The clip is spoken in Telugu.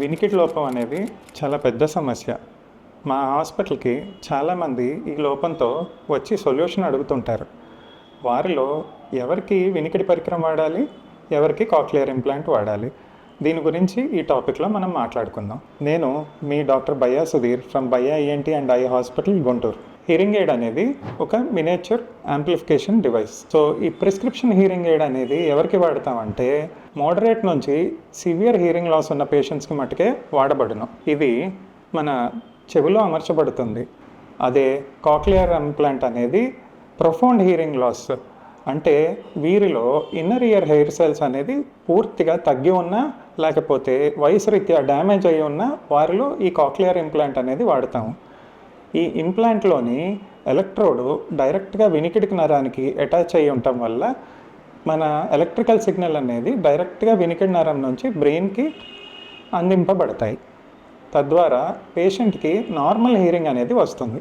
వినికిడి లోపం అనేది చాలా పెద్ద సమస్య. మా హాస్పిటల్‌కి చాలామంది ఈ లోపంతో వచ్చి సొల్యూషన్ అడుగుతుంటారు. వారిలో ఎవరికి వినికిడి పరికరం వాడాలి? ఎవరికి కాక్లియర్ ఇంప్లాంట్ వాడాలి? దీని గురించి ఈ టాపిక్‌లో మనం మాట్లాడుకుందాం. నేను మీ doctor Bayya Sudheer from Bayya ENT and eye hospital, Guntur. Hearing aid అనేది ఒక మినియేచర్ యాంప్లిఫికేషన్ డివైస్. సో ఈ ప్రిస్క్రిప్షన్ హియరింగ్ ఎయిడ్ అనేది ఎవరికి వాడతామంటే మోడరేట్ నుంచి సివియర్ హియరింగ్ లాస్ ఉన్న పేషెంట్స్కి మట్టుకే వాడబడును. ఇది మన చెవిలో అమర్చబడుతుంది. అదే కాక్లియర్ ఇంప్లాంట్ అనేది ప్రొఫౌండ్ హియరింగ్ లాస్ అంటే వీరిలో ఇన్నర్ ఇయర్ హెయిర్ సెల్స్ అనేది పూర్తిగా తగ్గి ఉన్నా లేకపోతే వయసు రీత్యా డ్యామేజ్ అయ్యి ఉన్న వారిలో ఈ కాక్లియర్ ఇంప్లాంట్ అనేది వాడతాము. ఈ ఇంప్లాంట్లోని ఎలక్ట్రోడ్ డైరెక్ట్గా వినికిడికి నరానికి అటాచ్ అయ్యి ఉండటం వల్ల మన ఎలక్ట్రికల్ సిగ్నల్ అనేది డైరెక్ట్గా వినికిడి నరం నుంచి బ్రెయిన్కి అందింపబడతాయి. తద్వారా పేషెంట్కి నార్మల్ హియరింగ్ అనేది వస్తుంది.